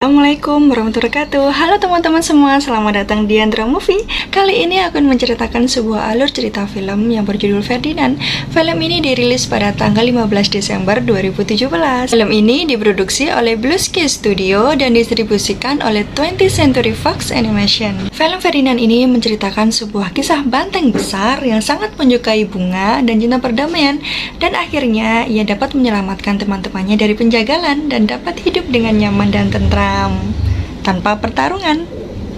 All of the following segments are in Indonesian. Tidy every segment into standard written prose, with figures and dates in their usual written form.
Assalamualaikum warahmatullahi wabarakatuh. Halo teman-teman semua, selamat datang di Andra Movie. Kali ini aku akan menceritakan sebuah alur cerita film yang berjudul Ferdinand. Film ini dirilis pada tanggal 15 Desember 2017. Film ini diproduksi oleh Blue Sky Studio dan didistribusikan oleh 20th Century Fox Animation. Film Ferdinand ini menceritakan sebuah kisah banteng besar yang sangat menyukai bunga dan cinta perdamaian, dan akhirnya ia dapat menyelamatkan teman-temannya dari penjagalan dan dapat hidup dengan nyaman dan tentram tanpa pertarungan.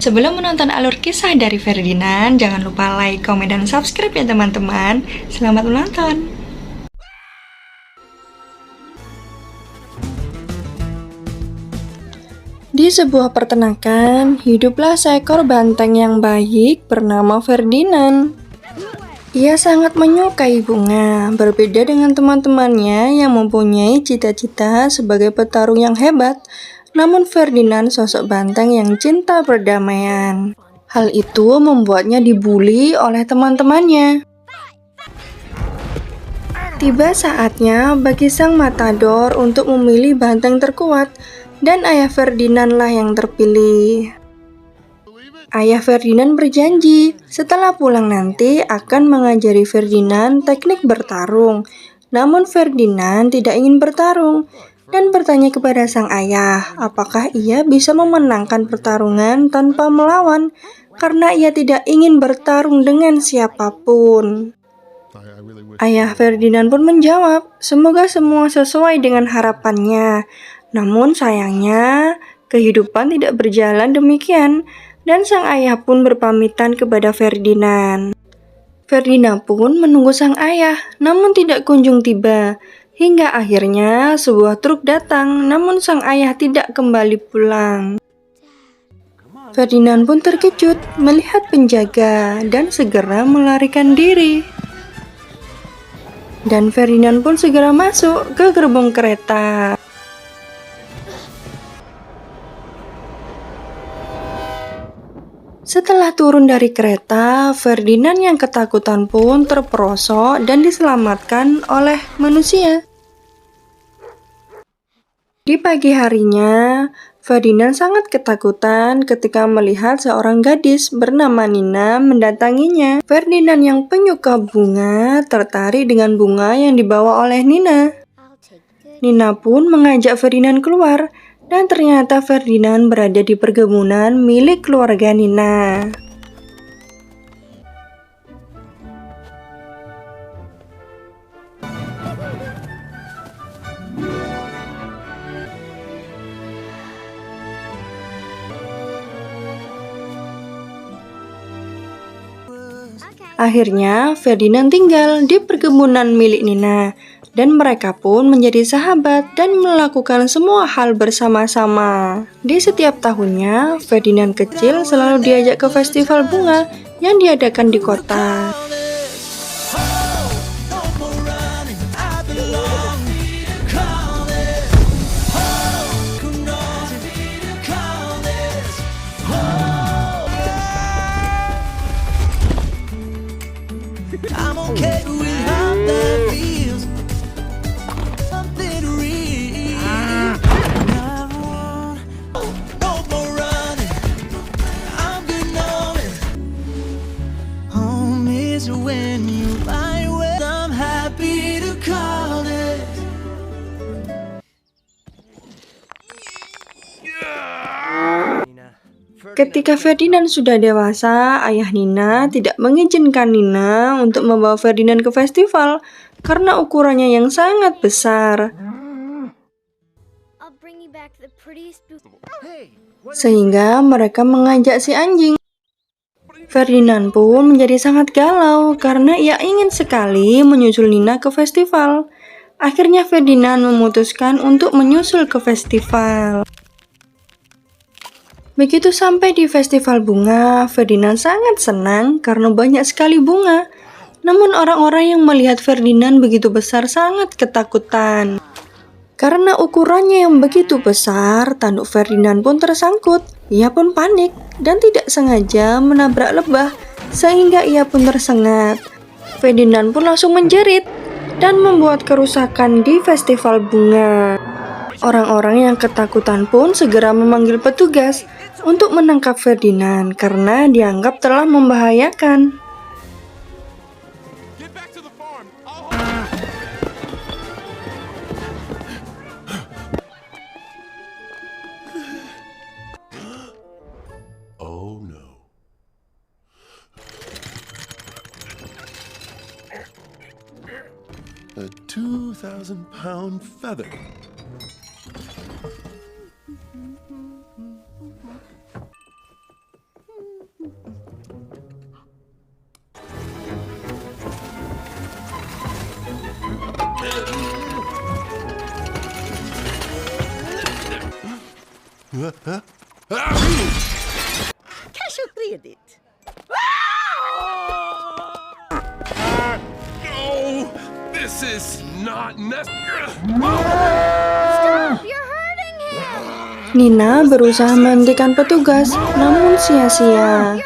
Sebelum menonton alur kisah dari Ferdinand, jangan lupa like, komen, dan subscribe ya teman-teman. Selamat menonton. Di sebuah peternakan, hiduplah seekor banteng yang baik bernama Ferdinand. Ia sangat menyukai bunga, berbeda dengan teman-temannya yang mempunyai cita-cita sebagai petarung yang hebat. Namun Ferdinand sosok banteng yang cinta perdamaian. Hal itu membuatnya dibully oleh teman-temannya. Tiba saatnya bagi sang matador untuk memilih banteng terkuat, dan ayah Ferdinand lah yang terpilih. Ayah Ferdinand berjanji setelah pulang nanti akan mengajari Ferdinand teknik bertarung. Namun Ferdinand tidak ingin bertarung dan bertanya kepada sang ayah apakah ia bisa memenangkan pertarungan tanpa melawan, karena ia tidak ingin bertarung dengan siapapun. Ayah Ferdinand pun menjawab, semoga semua sesuai dengan harapannya. Namun sayangnya kehidupan tidak berjalan demikian, dan sang ayah pun berpamitan kepada Ferdinand. Ferdinand pun menunggu sang ayah, namun tidak kunjung tiba. Hingga akhirnya sebuah truk datang, namun sang ayah tidak kembali pulang. Ferdinand pun terkejut melihat penjaga dan segera melarikan diri. Dan Ferdinand pun segera masuk ke gerbong kereta. Setelah turun dari kereta, Ferdinand yang ketakutan pun terperosok dan diselamatkan oleh manusia. Di pagi harinya, Ferdinand sangat ketakutan ketika melihat seorang gadis bernama Nina mendatanginya. Ferdinand yang penyuka bunga tertarik dengan bunga yang dibawa oleh Nina. Nina pun mengajak Ferdinand keluar. Dan ternyata Ferdinand berada di perkebunan milik keluarga Nina. Akhirnya Ferdinand tinggal di perkebunan milik Nina. Dan mereka pun menjadi sahabat dan melakukan semua hal bersama-sama. Di setiap tahunnya, Ferdinand kecil selalu diajak ke festival bunga yang diadakan di kota. Ketika Ferdinand sudah dewasa, ayah Nina tidak mengizinkan Nina untuk membawa Ferdinand ke festival karena ukurannya yang sangat besar. Sehingga mereka mengajak si anjing. Ferdinand pun menjadi sangat galau karena ia ingin sekali menyusul Nina ke festival. Akhirnya Ferdinand memutuskan untuk menyusul ke festival. Begitu sampai di festival bunga, Ferdinand sangat senang karena banyak sekali bunga. Namun orang-orang yang melihat Ferdinand begitu besar sangat ketakutan. Karena ukurannya yang begitu besar, tanduk Ferdinand pun tersangkut. Ia pun panik dan tidak sengaja menabrak lebah, sehingga ia pun tersengat. Ferdinand pun langsung menjerit dan membuat kerusakan di festival bunga. Orang-orang yang ketakutan pun segera memanggil petugas untuk menangkap Ferdinand karena dianggap telah membahayakan. Oh no. A 2,000-pound feather. Kanske redigt. No! This is not necessary. You're hurting him. Nina berusaha menghentikan petugas, namun sia-sia.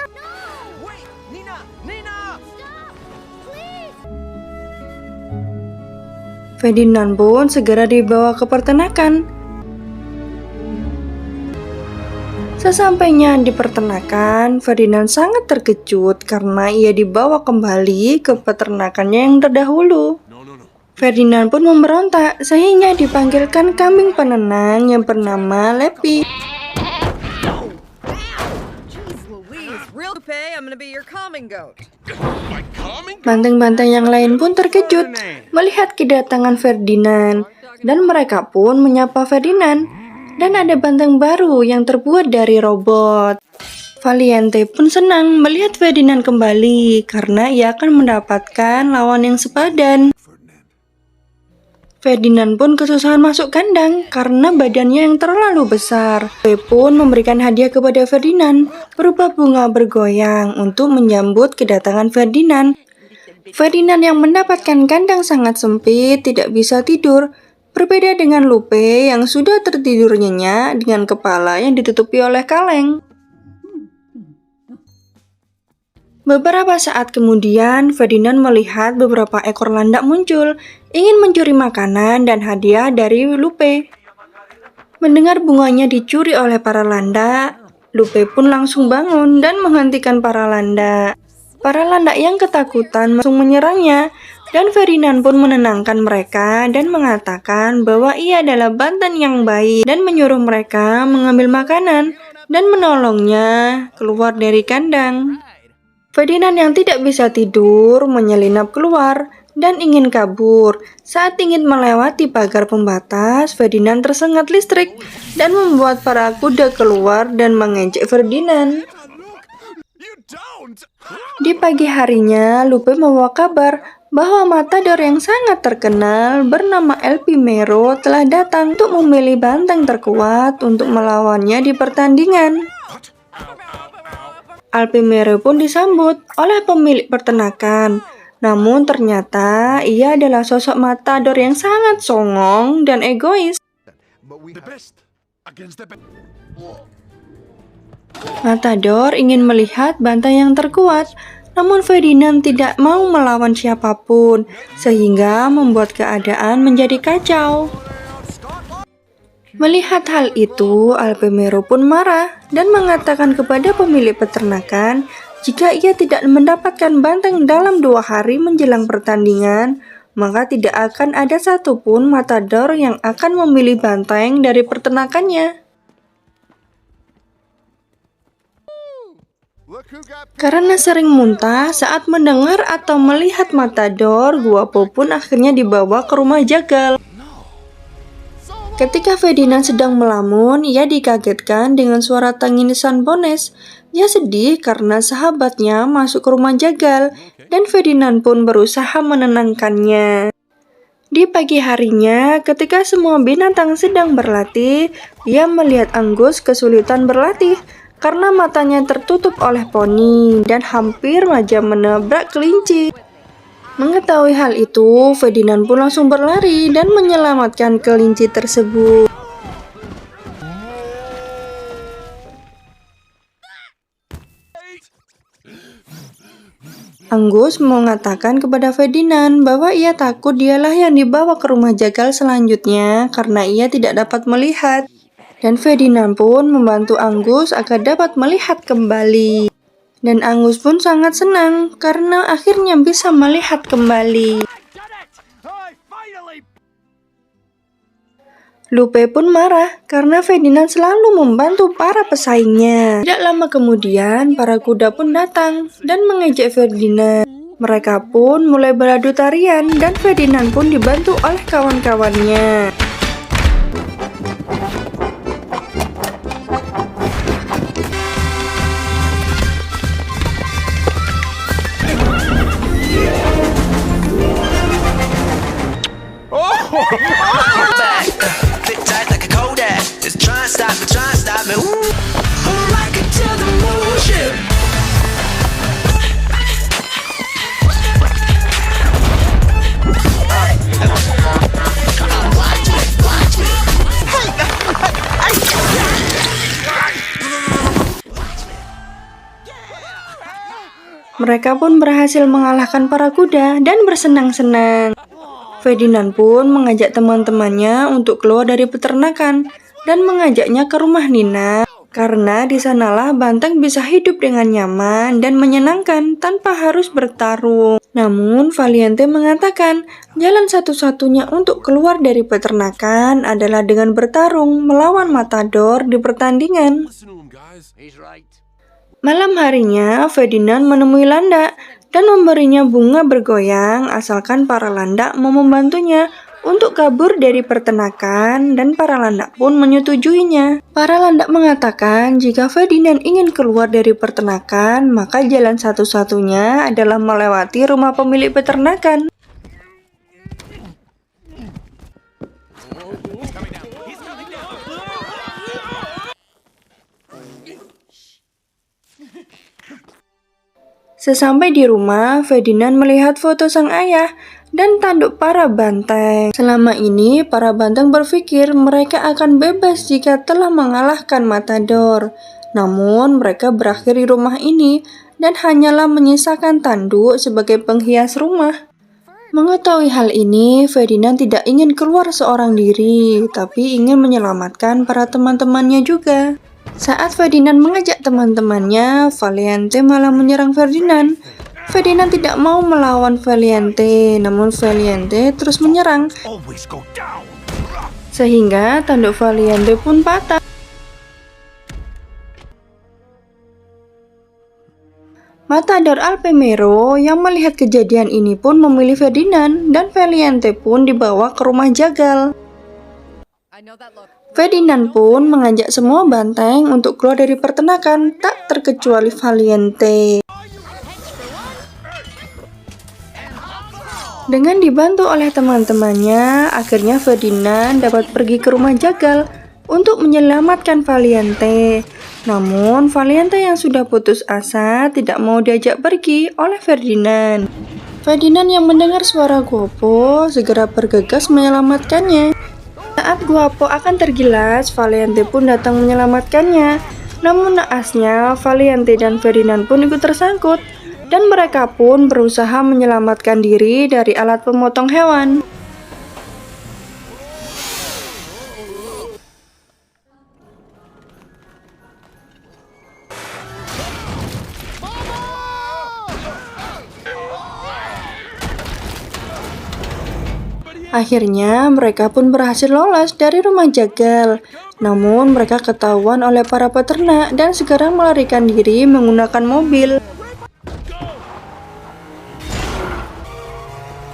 Wait, Nina! Nina! Ferdinand pun segera dibawa ke peternakan. Sesampainya di peternakan, Ferdinand sangat terkejut karena ia dibawa kembali ke peternakannya yang terdahulu. Ferdinand pun memberontak sehingga dipanggilkan kambing penenang yang bernama Lepi. Jeez Louise, real pay, I'm gonna be your calming goat. My calming? Banteng-banteng yang lain pun terkejut melihat kedatangan Ferdinand, dan mereka pun menyapa Ferdinand. Dan ada banteng baru yang terbuat dari robot. Valiente pun senang melihat Ferdinand kembali karena ia akan mendapatkan lawan yang sepadan. Ferdinand pun kesusahan masuk kandang karena badannya yang terlalu besar. Lupe pun memberikan hadiah kepada Ferdinand berupa bunga bergoyang untuk menyambut kedatangan Ferdinand. Ferdinand yang mendapatkan kandang sangat sempit tidak bisa tidur. Berbeda dengan Lupe yang sudah tertidur nyenyak dengan kepala yang ditutupi oleh kaleng. Beberapa saat kemudian, Ferdinand melihat beberapa ekor landak muncul, ingin mencuri makanan dan hadiah dari Lupe. Mendengar bunganya dicuri oleh para landak, Lupe pun langsung bangun dan menghentikan para landak. Para landak yang ketakutan langsung menyerangnya, dan Ferdinand pun menenangkan mereka dan mengatakan bahwa ia adalah banteng yang baik dan menyuruh mereka mengambil makanan dan menolongnya keluar dari kandang. Ferdinand yang tidak bisa tidur menyelinap keluar dan ingin kabur. Saat ingin melewati pagar pembatas, Ferdinand tersengat listrik dan membuat para kuda keluar dan mengejek Ferdinand. You don't! Di pagi harinya, Lupe membawa kabar bahwa matador yang sangat terkenal bernama El Primero telah datang untuk memilih banteng terkuat untuk melawannya di pertandingan. El Primero pun disambut oleh pemilik peternakan, namun ternyata ia adalah sosok matador yang sangat songong dan egois. The best against the best. Matador ingin melihat banteng yang terkuat, namun Ferdinand tidak mau melawan siapapun, sehingga membuat keadaan menjadi kacau. Melihat hal itu, El Primero pun marah dan mengatakan kepada pemilik peternakan jika ia tidak mendapatkan banteng dalam 2 hari menjelang pertandingan, maka tidak akan ada satupun matador yang akan memilih banteng dari peternakannya. Karena sering muntah saat mendengar atau melihat matador, Guapo pun akhirnya dibawa ke rumah jagal. Ketika Ferdinand sedang melamun, ia dikagetkan dengan suara tangisan Bones. Ia sedih karena sahabatnya masuk ke rumah jagal, dan Ferdinand pun berusaha menenangkannya. Di pagi harinya, ketika semua binatang sedang berlatih, ia melihat Angus kesulitan berlatih karena matanya tertutup oleh poni dan hampir saja menabrak kelinci. Mengetahui hal itu, Ferdinand pun langsung berlari dan menyelamatkan kelinci tersebut. Angus mengatakan kepada Ferdinand bahwa ia takut dialah yang dibawa ke rumah jagal selanjutnya karena ia tidak dapat melihat. Dan Ferdinand pun membantu Angus agar dapat melihat kembali. Dan Angus pun sangat senang karena akhirnya bisa melihat kembali. Lupe pun marah karena Ferdinand selalu membantu para pesaingnya. Tidak lama kemudian, para kuda pun datang dan mengejek Ferdinand. Mereka pun mulai beradu tarian dan Ferdinand pun dibantu oleh kawan-kawannya. Mereka pun berhasil mengalahkan para kuda dan bersenang-senang. Ferdinand pun mengajak teman-temannya untuk keluar dari peternakan dan mengajaknya ke rumah Nina, karena di sanalah banteng bisa hidup dengan nyaman dan menyenangkan tanpa harus bertarung. Namun Valiente mengatakan jalan satu-satunya untuk keluar dari peternakan adalah dengan bertarung melawan Matador di pertandingan. Listen to him, guys. He's right. Malam harinya, Ferdinand menemui landak dan memberinya bunga bergoyang asalkan para landak mau membantunya untuk kabur dari peternakan, dan para landak pun menyetujuinya. Para landak mengatakan jika Ferdinand ingin keluar dari peternakan, maka jalan satu-satunya adalah melewati rumah pemilik peternakan. Sesampai di rumah, Ferdinand melihat foto sang ayah dan tanduk para banteng. Selama ini, para banteng berpikir mereka akan bebas jika telah mengalahkan Matador. Namun, mereka berakhir di rumah ini dan hanyalah menyisakan tanduk sebagai penghias rumah. Mengetahui hal ini, Ferdinand tidak ingin keluar seorang diri, tapi ingin menyelamatkan para teman-temannya juga. Saat Ferdinand mengajak teman-temannya, Valiente malah menyerang Ferdinand. Ferdinand tidak mau melawan Valiente, namun Valiente terus menyerang, sehingga tanduk Valiente pun patah. Matador Alpemero yang melihat kejadian ini pun memilih Ferdinand, dan Valiente pun dibawa ke rumah jagal. Ferdinand pun mengajak semua banteng untuk keluar dari peternakan, tak terkecuali Valiente. Dengan dibantu oleh teman-temannya, akhirnya Ferdinand dapat pergi ke rumah jagal untuk menyelamatkan Valiente. Namun, Valiente yang sudah putus asa tidak mau diajak pergi oleh Ferdinand. Ferdinand yang mendengar suara Guapo segera bergegas menyelamatkannya. Saat Guapo akan tergilas, Valiente pun datang menyelamatkannya. Namun naasnya, Valiente dan Ferdinand pun ikut tersangkut, dan mereka pun berusaha menyelamatkan diri dari alat pemotong hewan. Akhirnya mereka pun berhasil lolos dari rumah jagal. Namun mereka ketahuan oleh para peternak dan segera melarikan diri menggunakan mobil.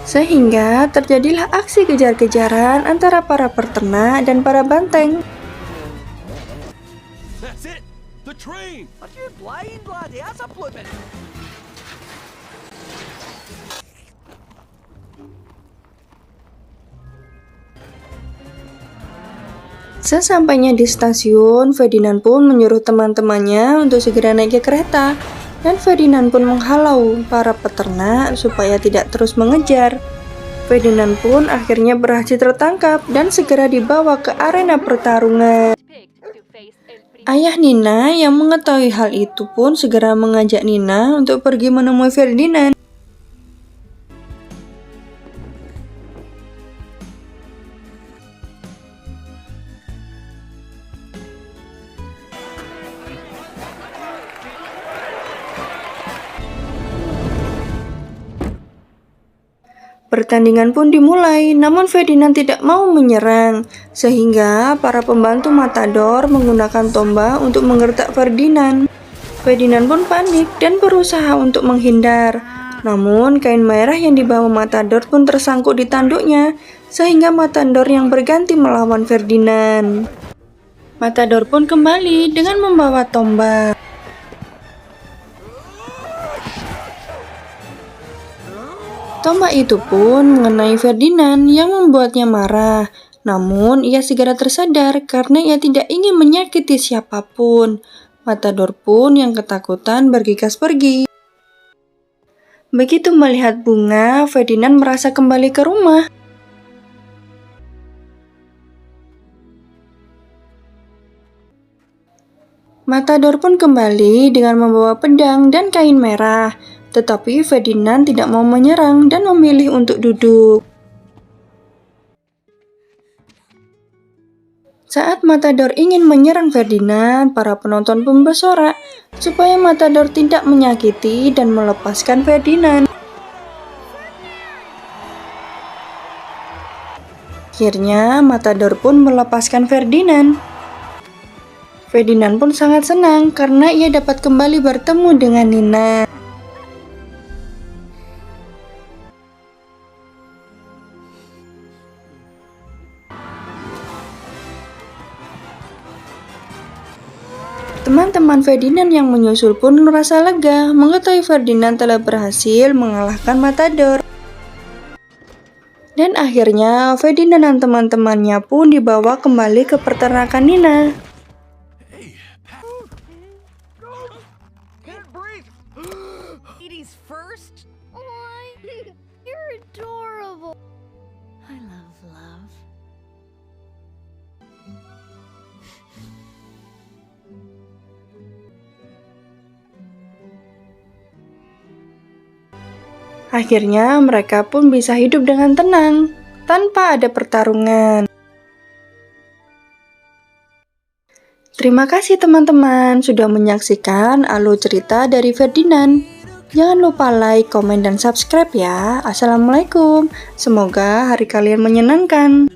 Sehingga terjadilah aksi kejar-kejaran antara para peternak dan para banteng. That's it. The train. Sesampainya di stasiun, Ferdinand pun menyuruh teman-temannya untuk segera naik ke kereta, dan Ferdinand pun menghalau para peternak supaya tidak terus mengejar. Ferdinand pun akhirnya berhasil tertangkap dan segera dibawa ke arena pertarungan. Ayah Nina yang mengetahui hal itu pun segera mengajak Nina untuk pergi menemui Ferdinand. Pertandingan pun dimulai, namun Ferdinand tidak mau menyerang, sehingga para pembantu Matador menggunakan tombak untuk menggertak Ferdinand. Ferdinand pun panik dan berusaha untuk menghindar. Namun, kain merah yang dibawa Matador pun tersangkut di tanduknya, sehingga Matador yang berganti melawan Ferdinand. Matador pun kembali dengan membawa tombak. Tombak itu pun mengenai Ferdinand yang membuatnya marah. Namun, ia segera tersadar karena ia tidak ingin menyakiti siapapun. Matador pun yang ketakutan bergegas pergi. Begitu melihat bunga, Ferdinand merasa kembali ke rumah. Matador pun kembali dengan membawa pedang dan kain merah. Tetapi Ferdinand tidak mau menyerang dan memilih untuk duduk. Saat Matador ingin menyerang Ferdinand, para penonton pun bersorak supaya Matador tidak menyakiti dan melepaskan Ferdinand. Akhirnya Matador pun melepaskan Ferdinand. Ferdinand pun sangat senang karena ia dapat kembali bertemu dengan Nina. Teman-teman Ferdinand yang menyusul pun merasa lega mengetahui Ferdinand telah berhasil mengalahkan Matador. Dan akhirnya Ferdinand dan teman-temannya pun dibawa kembali ke peternakan Nina. Ladies first. You're adorable. I love love. Akhirnya mereka pun bisa hidup dengan tenang, tanpa ada pertarungan. Terima kasih teman-teman sudah menyaksikan alur cerita dari Ferdinand. Jangan lupa like, komen, dan subscribe ya. Assalamualaikum. Semoga hari kalian menyenangkan.